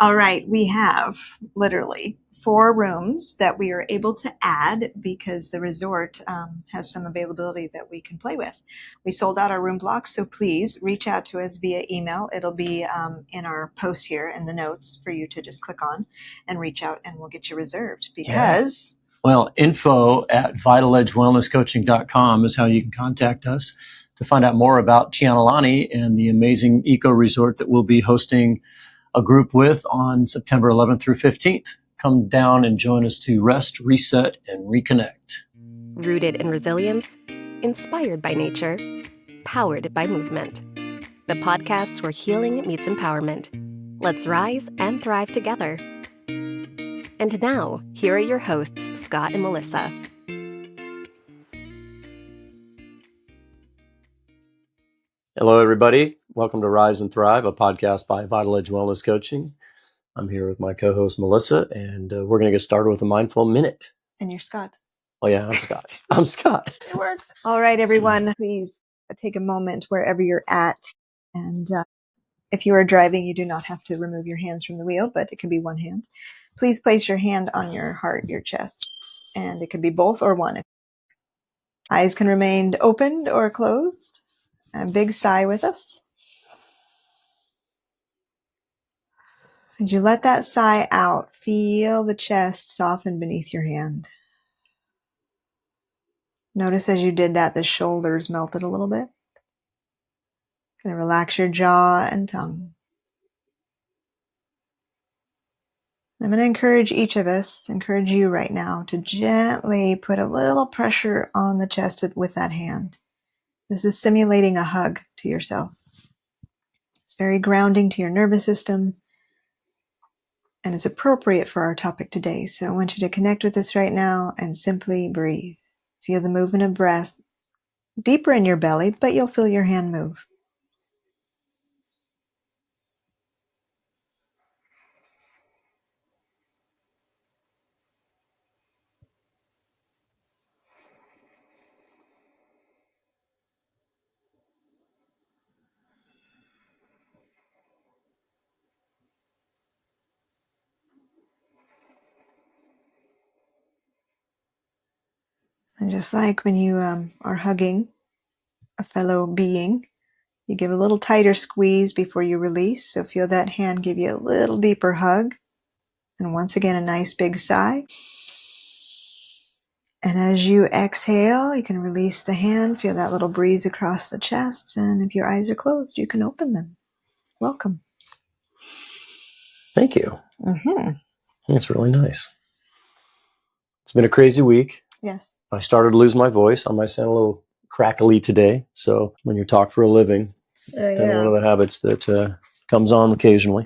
All right, we have literally 4 rooms that we are able to add because the resort has some availability that we can play with. We sold out our room blocks, so please reach out to us via email. It'll be in our post here in the notes for you to just click on and reach out, and we'll get you reserved because... Well, info@vitaledgewellnesscoaching.com is how you can contact us to find out more about Cianalani and the amazing eco resort that we'll be hosting a group with on September 11th through 15th. Come down and join us to rest, reset, and reconnect. Rooted in resilience, inspired by nature, powered by movement. The podcasts where healing meets empowerment. Let's rise and thrive together. And now, here are your hosts, Scott and Melissa. Hello, everybody. Welcome to Rise and Thrive, a podcast by Vital Edge Wellness Coaching. I'm here with my co-host, Melissa, and we're going to get started with a Mindful Minute. And you're Scott. Oh, yeah, I'm Scott. I'm Scott. It works. All right, everyone, please take a moment wherever you're at. And if you are driving, you do not have to remove your hands from the wheel, but it can be one hand. Please place your hand on your heart, your chest, and it can be both or one. Eyes can remain opened or closed. A big sigh with us. As you let that sigh out, feel the chest soften beneath your hand. Notice as you did that, the shoulders melted a little bit. Going to relax your jaw and tongue. I'm going to encourage each of us, encourage you right now to gently put a little pressure on the chest with that hand. This is simulating a hug to yourself. It's very grounding to your nervous system, and it's appropriate for our topic today. So I want you to connect with this right now and simply breathe. Feel the movement of breath deeper in your belly, but you'll feel your hand move. And just like when you are hugging a fellow being, you give a little tighter squeeze before you release. So feel that hand give you a little deeper hug. And once again, a nice big sigh. And as you exhale, you can release the hand, feel that little breeze across the chest. And if your eyes are closed, you can open them. Welcome. Thank you. Mm-hmm. It's really nice. It's been a crazy week. Yes. I started to lose my voice. I might sound a little crackly today. So when you talk for a living, it's kind of one of the habits that comes on occasionally.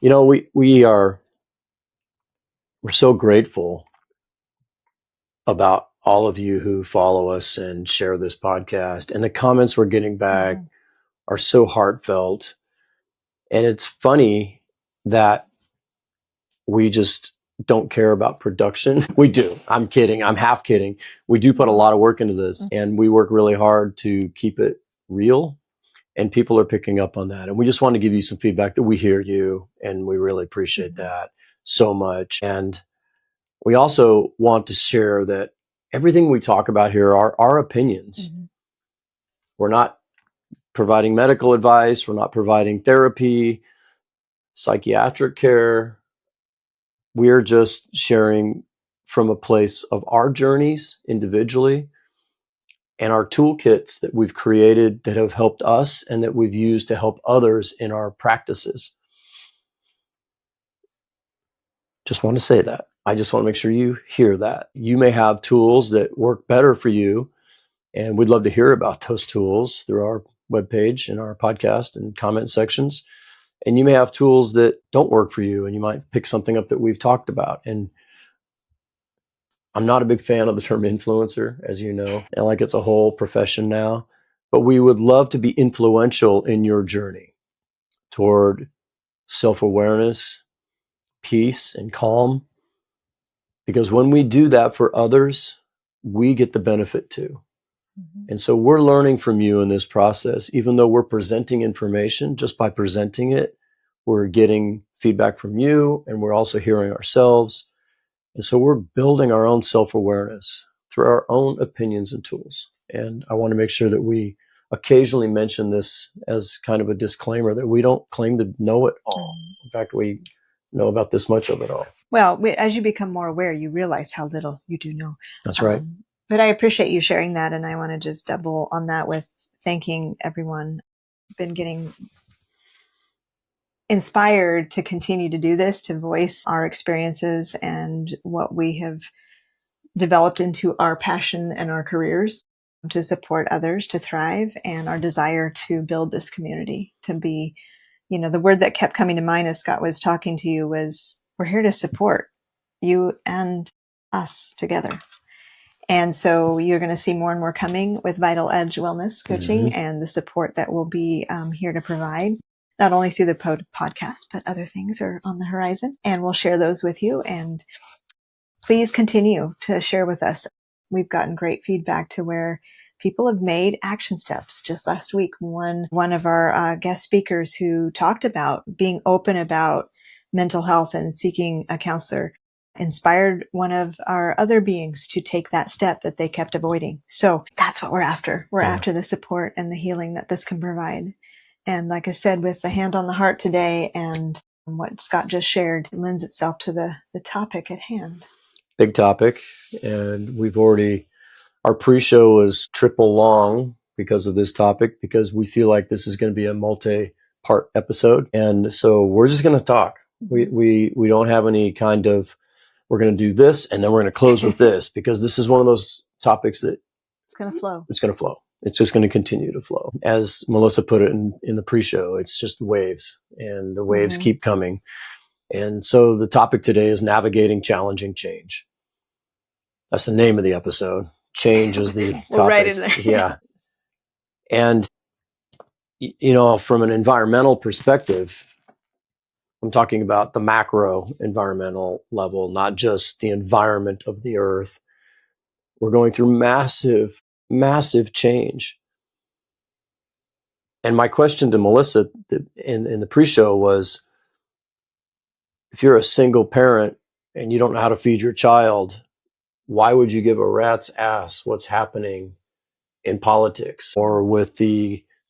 You know, we're so grateful about all of you who follow us and share this podcast. And the comments we're getting back are so heartfelt. And it's funny that we just don't care about production. We do. I'm kidding. I'm half kidding. We do put a lot of work into this, and we work really hard to keep it real. And people are picking up on that. And we just want to give you some feedback that we hear you, and we really appreciate that so much. And we also want to share that everything we talk about here are our opinions. We're not providing medical advice. We're not providing therapy, psychiatric care. We're just sharing from a place of our journeys individually and our toolkits that we've created that have helped us and that we've used to help others in our practices. Just want to say that. I just want to make sure you hear that. You may have tools that work better for you, and we'd love to hear about those tools through our webpage and our podcast and comment sections. And you may have tools that don't work for you, and you might pick something up that we've talked about. And I'm not a big fan of the term influencer, as you know, and like it's a whole profession now, but we would love to be influential in your journey toward self-awareness, peace, and calm. Because when we do that for others, we get the benefit too. And so we're learning from you in this process, even though we're presenting information. Just by presenting it, We're getting feedback from you, and we're also hearing ourselves. And so we're building our own self-awareness through our own opinions and tools. And I want to make sure that we occasionally mention this as kind of a disclaimer that we don't claim to know it all. In fact, we know about this much of it all. Well, as you become more aware, you realize how little you do know. That's right. But I appreciate you sharing that. And I want to just double on that with thanking everyone. Been getting inspired to continue to do this, to voice our experiences and what we have developed into our passion and our careers, to support others to thrive, and our desire to build this community, to be, the word that kept coming to mind as Scott was talking to you was, we're here to support you and us together. And so you're going to see more and more coming with Vital Edge Wellness Coaching and the support that we'll be here to provide, not only through the podcast, but other things are on the horizon. And we'll share those with you. And please continue to share with us. We've gotten great feedback to where people have made action steps. Just last week, one of our guest speakers who talked about being open about mental health and seeking a counselor inspired one of our other beings to take that step that they kept avoiding. So that's what we're after. We're after the support and the healing that this can provide. And like I said, with the hand on the heart today and what Scott just shared, it lends itself to the topic at hand. Big topic. And our pre-show was triple long because of this topic, because we feel like this is going to be a multi-part episode. And so we're just going to talk. We don't have any kind of, we're going to do this and then we're going to close with this, because this is one of those topics that it's going to flow. It's going to flow. It's just going to continue to flow. As Melissa put it in the pre-show, it's just waves, and the waves keep coming. And so the topic today is navigating challenging change. That's the name of the episode. Change is the topic. We'll write it in there. Yeah. And, from an environmental perspective, I'm talking about the macro environmental level, not just the environment of the earth. We're going through massive, massive change. And my question to Melissa in the pre-show was, if you're a single parent and you don't know how to feed your child, why would you give a rat's ass what's happening in politics, or with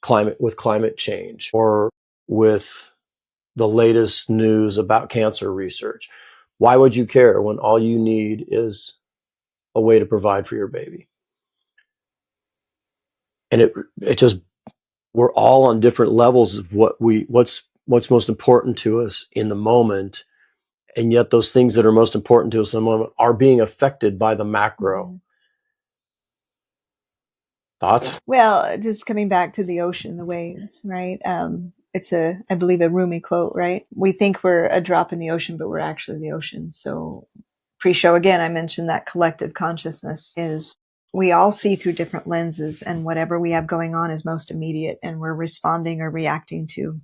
climate change, or with the latest news about cancer research? Why would you care when all you need is a way to provide for your baby? And it just, we're all on different levels of what's most important to us in the moment. And yet those things that are most important to us in the moment are being affected by the macro. Thoughts? Well, just coming back to the ocean, the waves, right? It's I believe, a Rumi quote, right? We think we're a drop in the ocean, but we're actually the ocean. So pre-show, again, I mentioned that collective consciousness is, we all see through different lenses, and whatever we have going on is most immediate and we're responding or reacting to.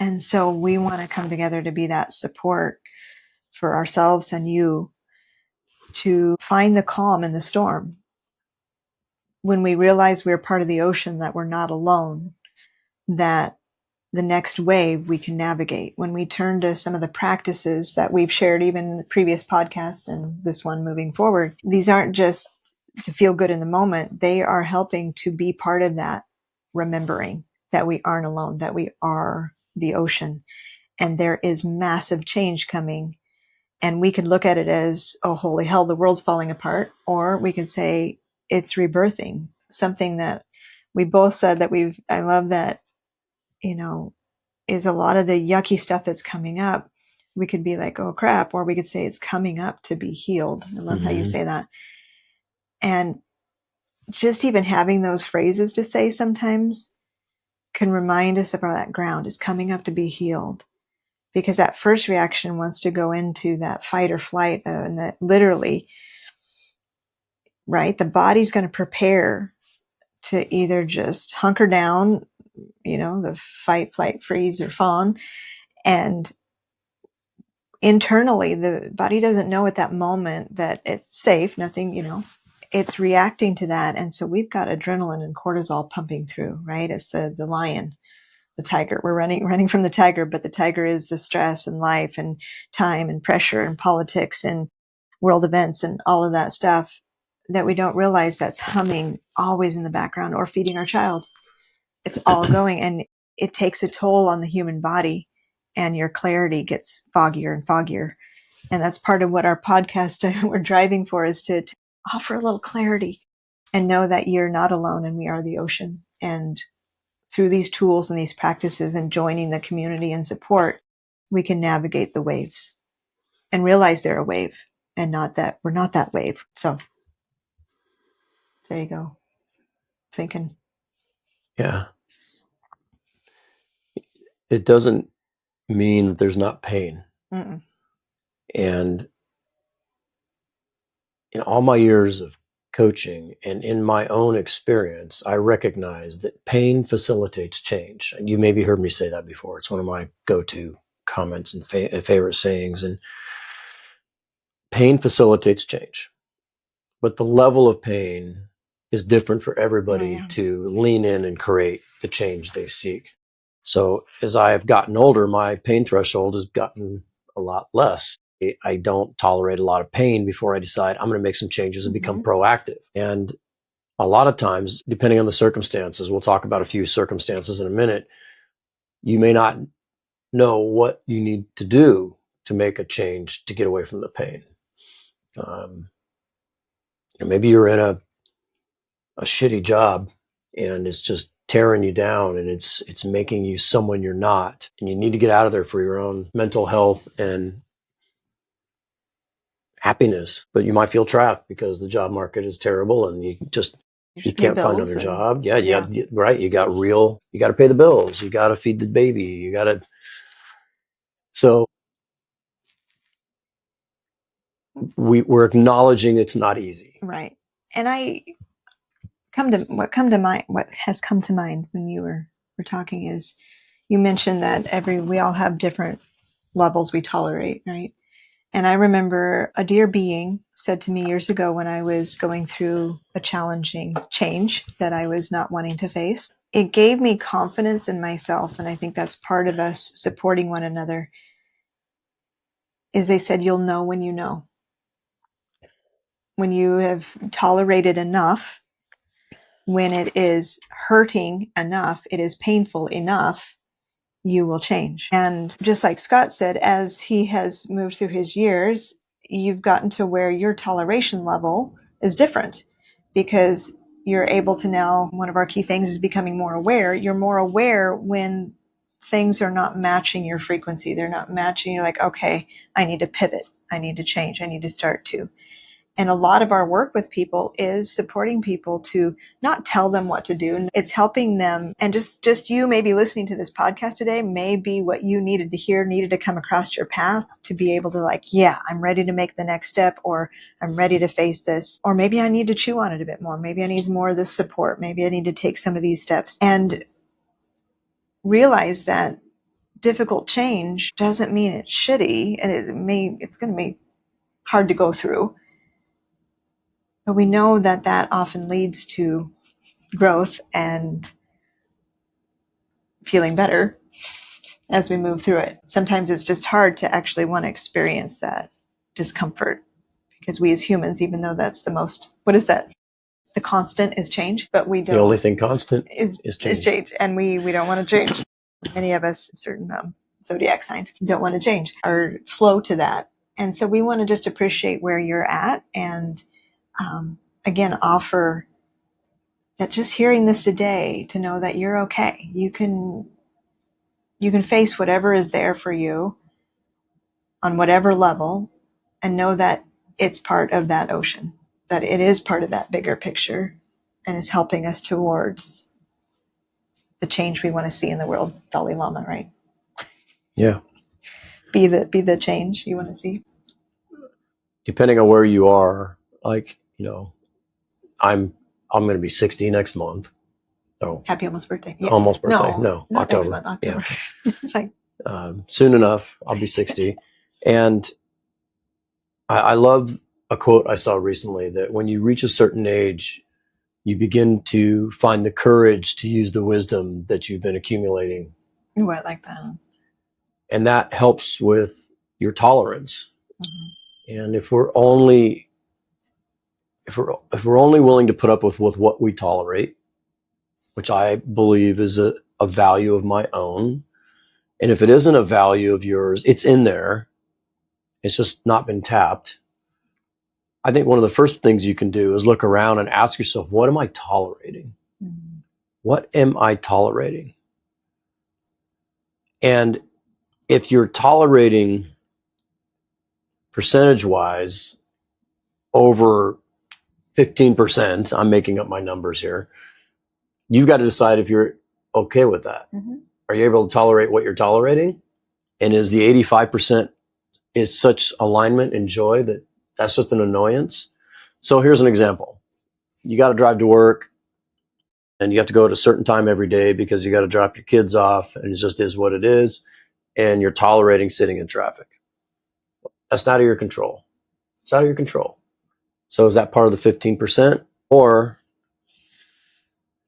And so we want to come together to be that support for ourselves and you, to find the calm in the storm. When we realize we're part of the ocean, that we're not alone, that the next wave we can navigate. When we turn to some of the practices that we've shared even in the previous podcast and this one moving forward, these aren't just to feel good in the moment. They are helping to be part of that remembering that we aren't alone, that we are the ocean, and there is massive change coming. And we could look at it as, oh, holy hell, the world's falling apart. Or we could say it's rebirthing, something that we both said that I love that, is a lot of the yucky stuff that's coming up. We could be like, oh crap. Or we could say it's coming up to be healed. I love how you say that. And just even having those phrases to say sometimes can remind us of that ground is coming up to be healed. Because that first reaction wants to go into that fight or flight, and that literally, right? The body's going to prepare to either just hunker down, the fight, flight, freeze, or fawn. And internally, the body doesn't know at that moment that it's safe, nothing, it's reacting to that. And so we've got adrenaline and cortisol pumping through, right? It's the lion the tiger. We're running from the tiger, but the tiger is the stress and life and time and pressure and politics and world events and all of that stuff that we don't realize that's humming always in the background, or feeding our child. It's all going, and it takes a toll on the human body, and your clarity gets foggier and foggier. And that's part of what our podcast we're driving for, is to offer a little clarity and know that you're not alone and we are the ocean. And through these tools and these practices and joining the community and support, we can navigate the waves and realize they're a wave and not that we're not that wave. So there you go. Thinking. Yeah. It doesn't mean that there's not pain. Mm-mm. And in all my years of coaching and in my own experience, I recognize that pain facilitates change. And you maybe heard me say that before. It's one of my go-to comments and favorite sayings. And pain facilitates change. But the level of pain is different for everybody to lean in and create the change they seek. So as I have gotten older, my pain threshold has gotten a lot less. I don't tolerate a lot of pain before I decide I'm going to make some changes and become proactive. And a lot of times, depending on the circumstances, we'll talk about a few circumstances in a minute, you may not know what you need to do to make a change to get away from the pain. Maybe you're in a shitty job and it's just tearing you down and it's making you someone you're not, and you need to get out of there for your own mental health and happiness. But you might feel trapped because the job market is terrible and you can't find another job. Right. You got to pay the bills, you got to feed the baby, so we're acknowledging it's not easy. Right. And what has come to mind when you were talking is, you mentioned that we all have different levels we tolerate, right? And I remember a dear being said to me years ago when I was going through a challenging change that I was not wanting to face. It gave me confidence in myself, and I think that's part of us supporting one another, is they said, you'll know when you know. When you have tolerated enough, when it is hurting enough, it is painful enough, you will change. And just like Scott said, as he has moved through his years, you've gotten to where your toleration level is different, because you're able to now, one of our key things is becoming more aware. You're more aware when things are not matching your frequency. They're not matching. You're like, okay, I need to pivot. I need to change. I need to start to. And a lot of our work with people is supporting people to not tell them what to do. It's helping them. And just you maybe listening to this podcast today may be what you needed to hear, needed to come across your path to be able to I'm ready to make the next step, or I'm ready to face this, or maybe I need to chew on it a bit more. Maybe I need more of this support. Maybe I need to take some of these steps, and realize that difficult change doesn't mean it's shitty, and it's going to be hard to go through. But we know that often leads to growth and feeling better as we move through it. Sometimes it's just hard to actually want to experience that discomfort, because we as humans, even though that's what is that? The constant is change, but we don't. The only thing constant is change. And we don't want to change. Many of us, certain zodiac signs, don't want to change, are slow to that. And so we want to just appreciate where you're at, and again, offer that just hearing this today, to know that you're okay. You can face whatever is there for you on whatever level, and know that it's part of that ocean, that it is part of that bigger picture, and is helping us towards the change we want to see in the world. Dalai Lama, right? Yeah. Be the change you want to see. Depending on where you are, I'm going to be 60 next month. Oh, happy almost birthday! Yeah. Almost birthday? No, not October. Next month, October. Yeah. It's like soon enough, I'll be 60. And I love a quote I saw recently, that when you reach a certain age, you begin to find the courage to use the wisdom that you've been accumulating What, like that? And that helps with your tolerance. And if we're only willing to put up with what we tolerate, which I believe is a value of my own, and if it isn't a value of yours, it's in there, it's just not been tapped. I think one of the first things you can do is look around and ask yourself, what am I tolerating? Mm-hmm. What am I tolerating? And if you're tolerating percentage-wise over 15%, I'm making up my numbers here, you've got to decide if you're okay with that. Mm-hmm. Are you able to tolerate what you're tolerating? And is the 85% is such alignment and joy that that's just an annoyance? So here's an example. You got to drive to work and you have to go at a certain time every day because you got to drop your kids off, and it just is what it is. And you're tolerating sitting in traffic. That's not out of your control. It's out of your control. So is that part of the 15%? Or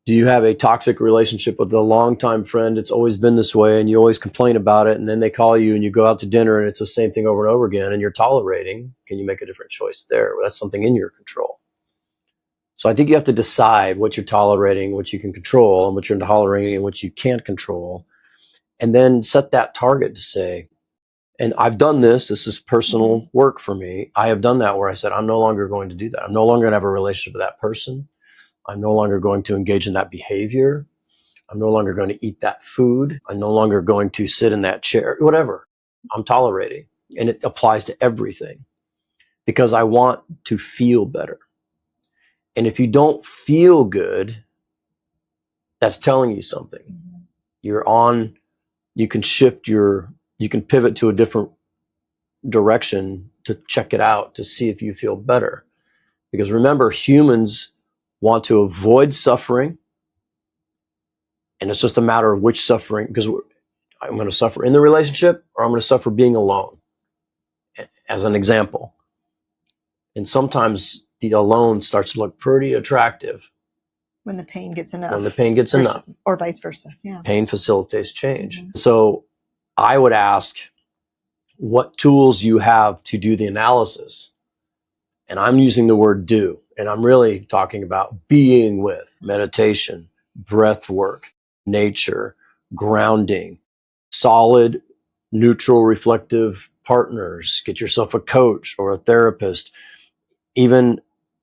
do you have a toxic relationship with a longtime friend? It's always been this way and you always complain about it, and then they call you and you go out to dinner and it's the same thing over and over again and you're tolerating. Can you make a different choice there? Well, that's something in your control. So I think you have to decide what you're tolerating, what you can control, and what you're tolerating and what you can't control. And then set that target to say, and I've done this is personal work for me. I have done that where I said, I'm no longer going to do that. I'm no longer going to have a relationship with that person. I'm no longer going to engage in that behavior. I'm no longer going to eat that food. I'm no longer going to sit in that chair, whatever. I'm tolerating. And it applies to everything because I want to feel better. And if you don't feel good, that's telling you something. You can you can pivot to a different direction to check it out to see if you feel better. Because remember, humans want to avoid suffering. And it's just a matter of which suffering, because I'm going to suffer in the relationship or I'm going to suffer being alone, as an example. And sometimes the alone starts to look pretty attractive. When the pain gets enough. When the pain gets enough. Or vice versa. Yeah. Pain facilitates change. Mm-hmm. So I would ask what tools you have to do the analysis. And I'm using the word do. And I'm really talking about being with, meditation, breath work, nature, grounding, solid, neutral, reflective partners. Get yourself a coach or a therapist, even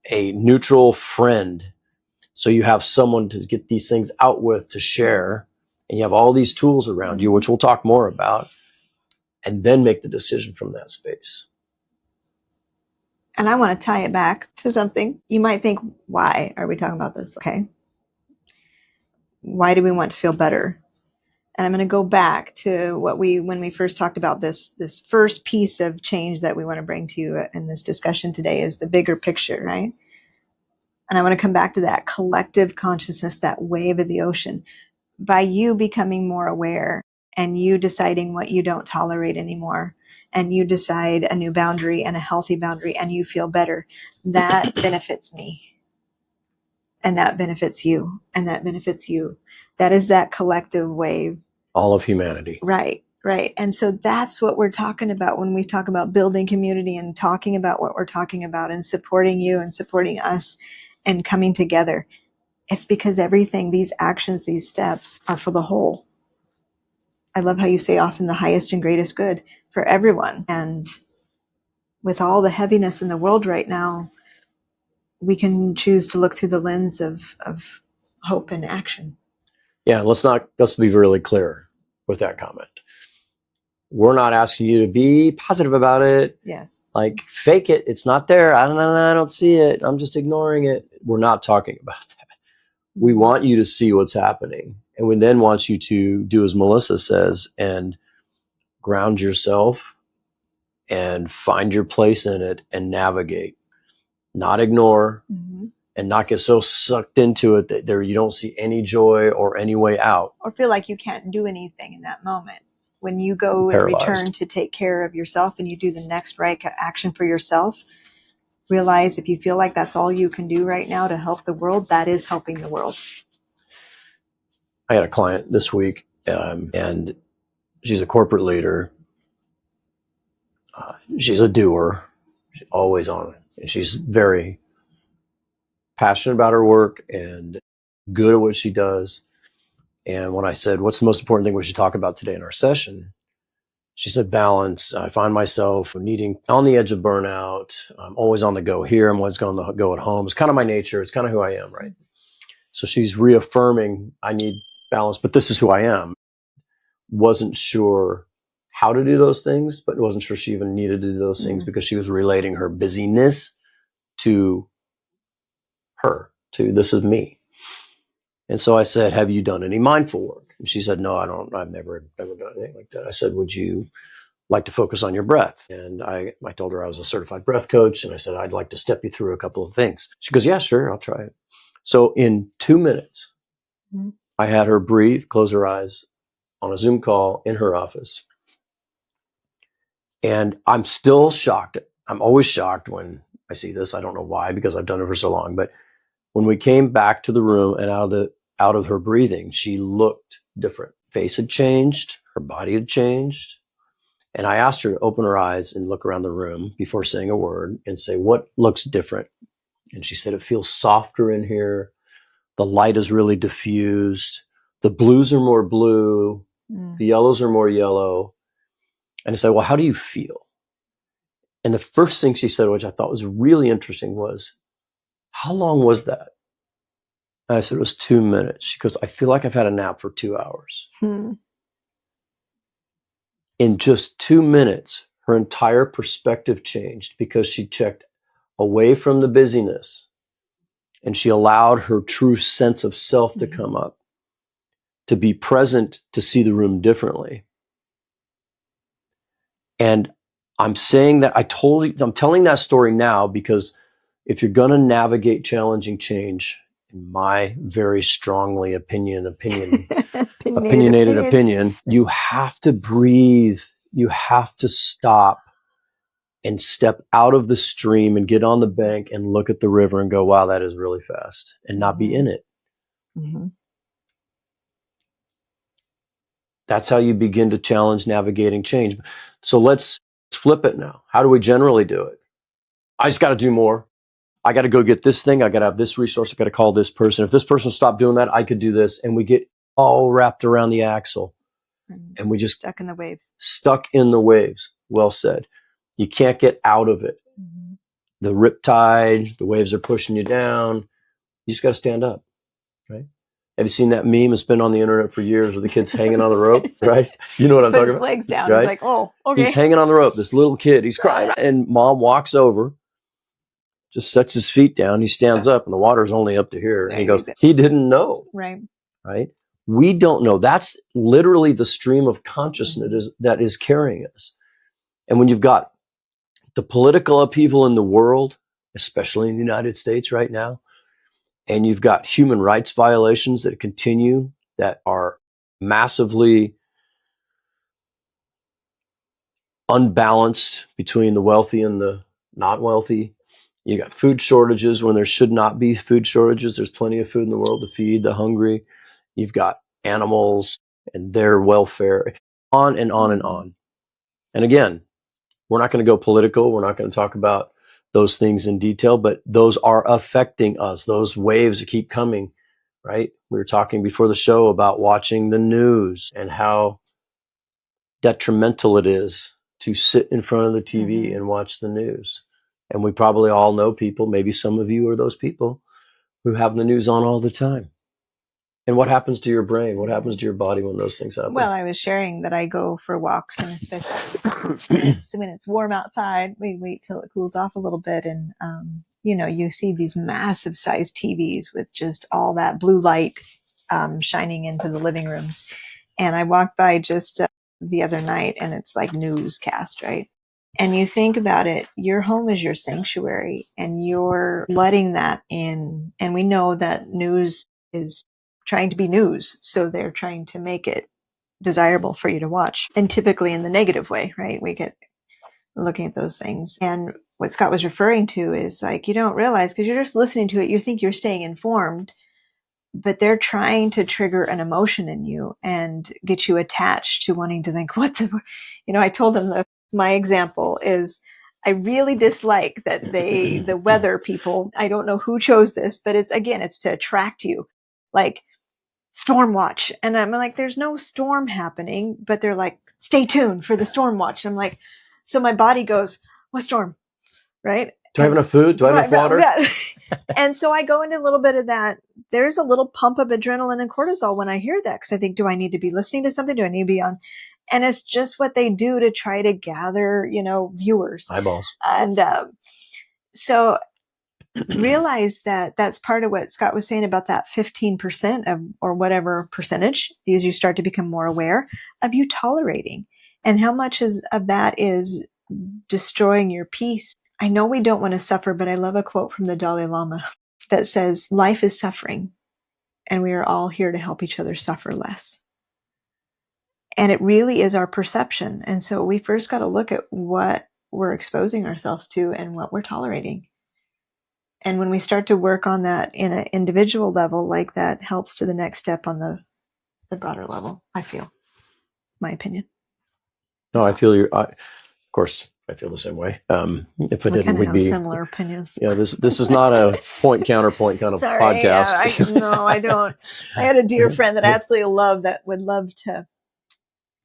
a neutral friend. So you have someone to get these things out with, to share, and you have all these tools around you, which we'll talk more about, and then make the decision from that space. And I want to tie it back to something. You might think, why are we talking about this? Okay. Why do we want to feel better? And I'm going to go back to when we first talked about this first piece of change that we want to bring to you in this discussion today is the bigger picture, right? And I want to come back to that collective consciousness, that wave of the ocean. By you becoming more aware and you deciding what you don't tolerate anymore, and you decide a new boundary and a healthy boundary, and you feel better, that benefits me. And that benefits you. And that benefits you. That is that collective wave. All of humanity. Right. Right. And so that's what we're talking about when we talk about building community and talking about what we're talking about and supporting you and supporting us and coming together. It's because everything, these actions, these steps are for the whole. I love how you say often the highest and greatest good for everyone. And with all the heaviness in the world right now, we can choose to look through the lens of hope and action. Yeah, let's be really clear with that comment. We're not asking you to be positive about it. Yes. Like fake it. It's not there. I don't see it. I'm just ignoring it. We're not talking about that. We want you to see what's happening. And we then want you to do as Melissa says and ground yourself and find your place in it and navigate, not ignore, and not get so sucked into it that you don't see any joy or any way out. Or feel like you can't do anything in that moment. When you go and return to take care of yourself and you do the next right action for yourself, realize if you feel like that's all you can do right now to help the world, that is helping the world. I had a client this week And she's a corporate leader. She's a doer. She's always on it. And she's very passionate about her work and good at what she does. And when I said, what's the most important thing we should talk about today in our session? She said, balance. I find myself needing on the edge of burnout. I'm always on the go here. I'm always going to go at home. It's kind of my nature. It's kind of who I am, right? So she's reaffirming I need balance, but this is who I am. Wasn't sure how to do those things, but wasn't sure she even needed to do those things because she was relating her busyness to her, to this is me. And so I said, have you done any mindful work? And she said, no, I don't. I've never done anything like that. I said, would you like to focus on your breath? And I told her I was a certified breath coach. And I said, I'd like to step you through a couple of things. She goes, yeah, sure. I'll try it. So in 2 minutes, I had her breathe, close her eyes on a Zoom call in her office. And I'm still shocked. I'm always shocked when I see this. I don't know why, because I've done it for so long. But when we came back to the room and out of her breathing, she looked different. Face had changed. Her body had changed. And I asked her to open her eyes and look around the room before saying a word and say, what looks different? And she said, it feels softer in here. The light is really diffused. The blues are more blue. The yellows are more yellow. And I said, well, how do you feel? And the first thing she said, which I thought was really interesting, was, how long was that? And I said, it was 2 minutes. She goes, I feel like I've had a nap for 2 hours. In just 2 minutes, her entire perspective changed because she checked away from the busyness and she allowed her true sense of self to come up, to be present, to see the room differently. And I'm saying that I'm telling that story now because if you're going to navigate challenging change, in my very strongly opinionated opinion, you have to breathe. You have to stop and step out of the stream and get on the bank and look at the river and go, wow, that is really fast, and not be in it. That's how you begin to challenge navigating change. So let's flip it now. How do we generally do it? I just got to do more. I got to go get this thing. I got to have this resource. I got to call this person. If this person stopped doing that, I could do this. And we get all wrapped around the axle. And we just stuck in the waves. Stuck in the waves. Well said. You can't get out of it. The riptide, the waves are pushing you down. You just got to stand up, right? Have you seen that meme? It's been on the internet for years where the kid's hanging on the rope, right? You know what I'm talking about? Put his legs down. Right? He's like, oh, okay. He's hanging on the rope. This little kid, he's crying. And mom walks over, just sets his feet down. He stands up and the water's only up to here. And he goes, he didn't know. Right. Right? We don't know. That's literally the stream of consciousness that is carrying us. And when you've got the political upheaval in the world, especially in the United States right now, and you've got human rights violations that continue, that are massively unbalanced between the wealthy and the not wealthy. You got food shortages when there should not be food shortages. There's plenty of food in the world to feed the hungry. You've got animals and their welfare, on and on and on. And again, we're not going to go political. We're not going to talk about those things in detail, but those are affecting us. Those waves keep coming, right? We were talking before the show about watching the news and how detrimental it is to sit in front of the TV and watch the news. And we probably all know people, maybe some of you are those people, who have the news on all the time. And what happens to your brain? What happens to your body when those things happen? Well, I was sharing that I go for walks, and especially when it's warm outside, we wait till it cools off a little bit. And, you see these massive sized TVs with just all that blue light shining into the living rooms. And I walked by just the other night, and it's like newscast, right? And you think about it, your home is your sanctuary, and you're letting that in. And we know that news is trying to be news. So they're trying to make it desirable for you to watch, and typically in the negative way, right? We get looking at those things. And what Scott was referring to is like, you don't realize, because you're just listening to it, you think you're staying informed, but they're trying to trigger an emotion in you and get you attached to wanting to think, I told them my example is, I really dislike that the weather people, I don't know who chose this, but it's to attract you, like storm watch. And I'm like, there's no storm happening, but they're like, stay tuned for the storm watch. I'm like, so my body goes, what storm? Right? Do I have enough food? Do I have enough water? And so I go into a little bit of that. There's a little pump of adrenaline and cortisol when I hear that, because I think, do I need to be listening to something? Do I need to be on? And it's just what they do to try to gather, viewers. Eyeballs. And so realize that that's part of what Scott was saying about that 15% of, or whatever percentage, as you start to become more aware of you tolerating, and how much of that is destroying your peace. I know we don't want to suffer, but I love a quote from the Dalai Lama that says, life is suffering, and we are all here to help each other suffer less. And it really is our perception. And so we first got to look at what we're exposing ourselves to and what we're tolerating. And when we start to work on that in an individual level, like that helps to the next step on the broader level, I feel. My opinion. No, I feel you. Of course, I feel the same way. If I didn't, we'd be similar opinions. Yeah, this is not a point counterpoint kind of podcast. No, I don't. I had a dear friend that I absolutely love that would love to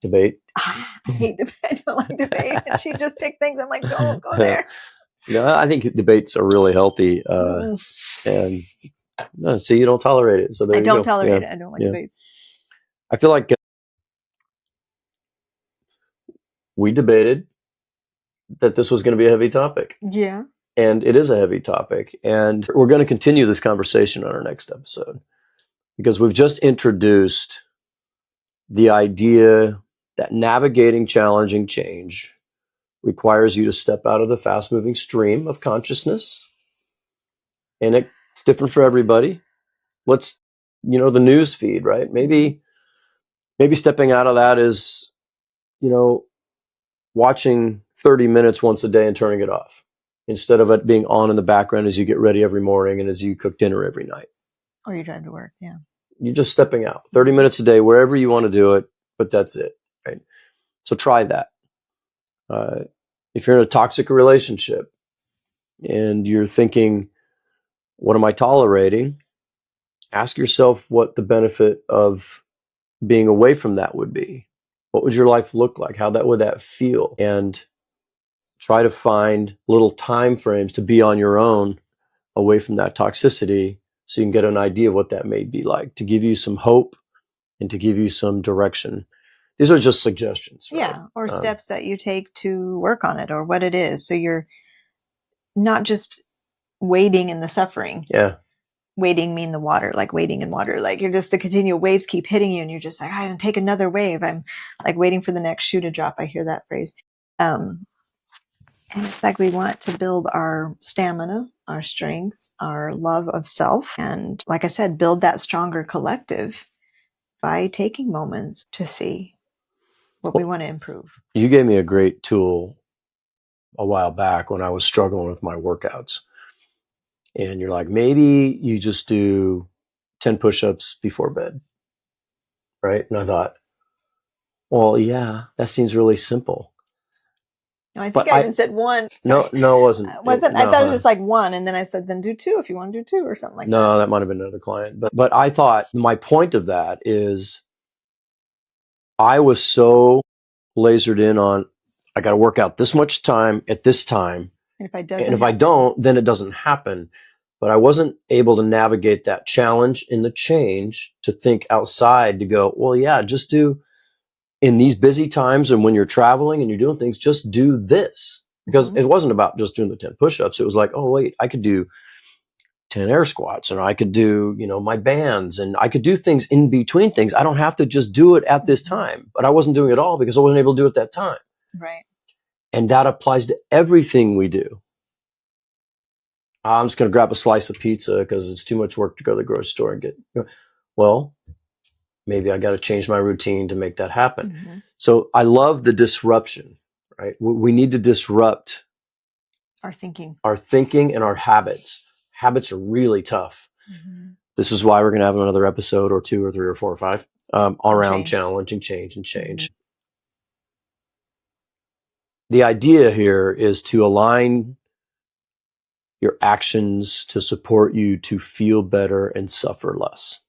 debate. I hate debate. I don't like debate. And she just picked things. I'm like, don't go there. I think debates are really healthy. And so you don't tolerate it. So there I you don't go. tolerate it. I don't like debates. I feel like we debated that this was going to be a heavy topic. Yeah. And it is a heavy topic. And we're going to continue this conversation on our next episode, because we've just introduced the idea that navigating challenging change requires you to step out of the fast-moving stream of consciousness. And it's different for everybody. The news feed, right? Maybe stepping out of that is, watching 30 minutes once a day and turning it off, instead of it being on in the background as you get ready every morning and as you cook dinner every night. Or you drive to work, yeah. You're just stepping out 30 minutes a day, wherever you want to do it, but that's it, right? So try that. If you're in a toxic relationship and you're thinking, what am I tolerating? Ask yourself what the benefit of being away from that would be. What would your life look like? Would that feel? And try to find little time frames to be on your own away from that toxicity, so you can get an idea of what that may be like, to give you some hope and to give you some direction. These are just suggestions. Right? Yeah, or steps that you take to work on it, or what it is. So you're not just wading in the suffering. Yeah. Wading mean the water, like wading in water. Like you're just, the continual waves keep hitting you and you're just like, I can take another wave. I'm like waiting for the next shoe to drop. I hear that phrase. And it's like we want to build our stamina, our strength, our love of self. And like I said, build that stronger collective by taking moments to see what we want to improve. You gave me a great tool a while back when I was struggling with my workouts. And you're like, maybe you just do 10 push-ups before bed. Right? And I thought, well, yeah, that seems really simple. No, I think I even said one. Sorry. No, it wasn't. I thought it was just like one. And then I said, then do two if you want to do two or something like that. No, that might have been another client. But I thought my point of that is I was so lasered in on, I got to work out this much time at this time. And if I don't, then it doesn't happen. But I wasn't able to navigate that challenge in the change to think outside, to go, well, yeah, just do in these busy times. And when you're traveling and you're doing things, just do this. Because it wasn't about just doing the 10 push-ups. It was like, oh, wait, I could do 10 air squats, and I could do, my bands, and I could do things in between things. I don't have to just do it at this time. But I wasn't doing it all because I wasn't able to do it at that time. Right. And that applies to everything we do. I'm just going to grab a slice of pizza because it's too much work to go to the grocery store and get. Well, maybe I got to change my routine to make that happen. Mm-hmm. So I love the disruption, right? We need to disrupt our thinking and our habits. Habits are really tough. Mm-hmm. This is why we're going to have another episode or 2 or 3 or 4 or 5 around Change. challenge and change and change. Mm-hmm. The idea here is to align your actions to support you to feel better and suffer less.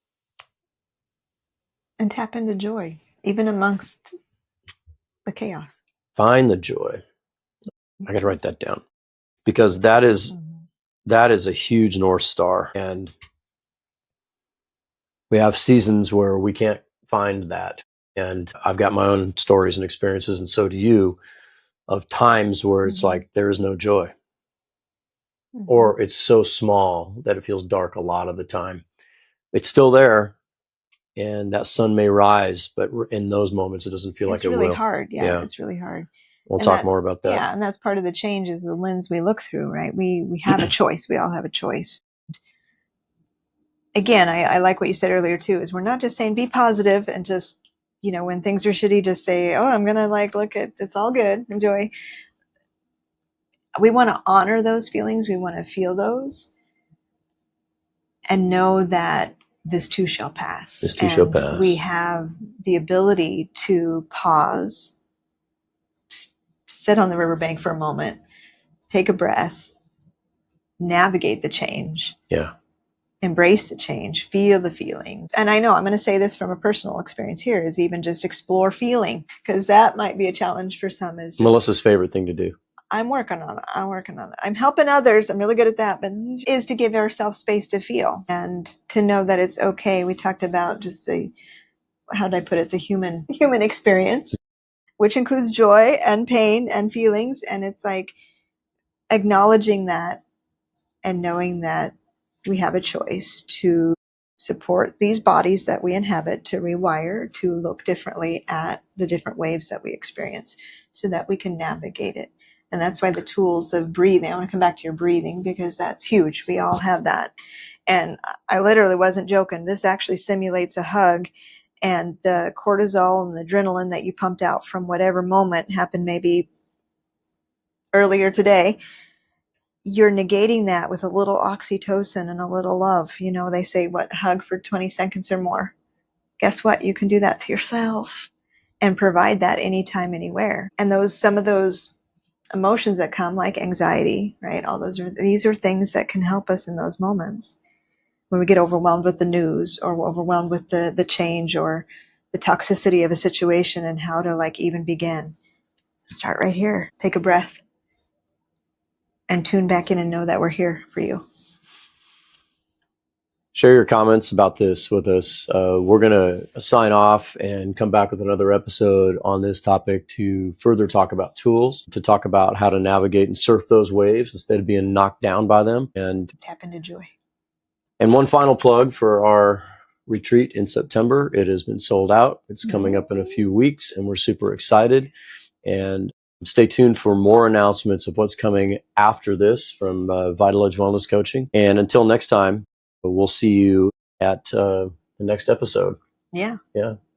And tap into joy, even amongst the chaos. Find the joy. I got to write that down, because that is a huge North Star. And we have seasons where we can't find that. And I've got my own stories and experiences, and so do you, of times where it's like there is no joy. Or it's so small that it feels dark a lot of the time. It's still there, and that sun may rise, but in those moments, it doesn't feel like it will. It's really hard. Yeah, it's really hard. We'll talk more about that. Yeah, and that's part of the change is the lens we look through, right? We have a choice. We all have a choice. Again, I like what you said earlier, too, is we're not just saying be positive and just, when things are shitty, just say, oh, I'm going to look at, it's all good, enjoy. We want to honor those feelings. We want to feel those and know that this too shall pass. This too shall pass. We have the ability to pause, sit on the riverbank for a moment, take a breath, navigate the change. Yeah. Embrace the change, feel the feeling. And I know I'm going to say this from a personal experience here is even just explore feeling, because that might be a challenge for some. Is Melissa's favorite thing to do. I'm working on it. I'm helping others. I'm really good at that, but is to give ourselves space to feel and to know that it's okay. We talked about just how did I put it? The human experience, which includes joy and pain and feelings. And it's like acknowledging that and knowing that we have a choice to support these bodies that we inhabit, to rewire, to look differently at the different waves that we experience so that we can navigate it. And that's why the tools of breathing, I want to come back to your breathing because that's huge. We all have that. And I literally wasn't joking. This actually simulates a hug, and the cortisol and the adrenaline that you pumped out from whatever moment happened maybe earlier today, you're negating that with a little oxytocin and a little love. They say, hug for 20 seconds or more. Guess what? You can do that to yourself and provide that anytime, anywhere. And some of those emotions that come, like anxiety, right? These are things that can help us in those moments when we get overwhelmed with the news or overwhelmed with the change or the toxicity of a situation, and how to even begin. Start right here. Take a breath and tune back in and know that we're here for you. Share your comments about this with us. We're going to sign off and come back with another episode on this topic to further talk about tools, to talk about how to navigate and surf those waves instead of being knocked down by them, and tap into joy. And one final plug for our retreat in September. It has been sold out. It's coming up in a few weeks, and we're super excited. And stay tuned for more announcements of what's coming after this from Vital Edge Wellness Coaching. And until next time, we'll see you at the next episode. Yeah.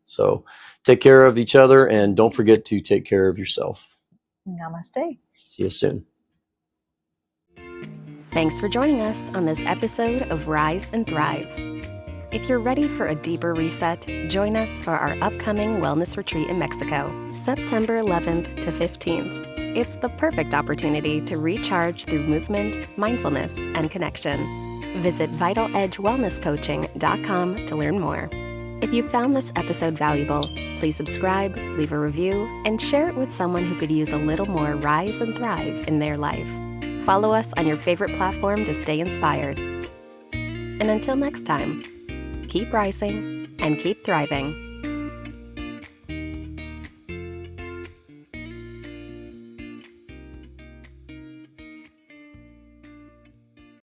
So take care of each other, and don't forget to take care of yourself. Namaste. See you soon. Thanks for joining us on this episode of Rise and Thrive. If you're ready for a deeper reset, join us for our upcoming wellness retreat in Mexico, September 11th to 15th. It's the perfect opportunity to recharge through movement, mindfulness, and connection. Visit VitalEdgeWellnessCoaching.com to learn more. If you found this episode valuable, please subscribe, leave a review, and share it with someone who could use a little more rise and thrive in their life. Follow us on your favorite platform to stay inspired. And until next time, keep rising and keep thriving.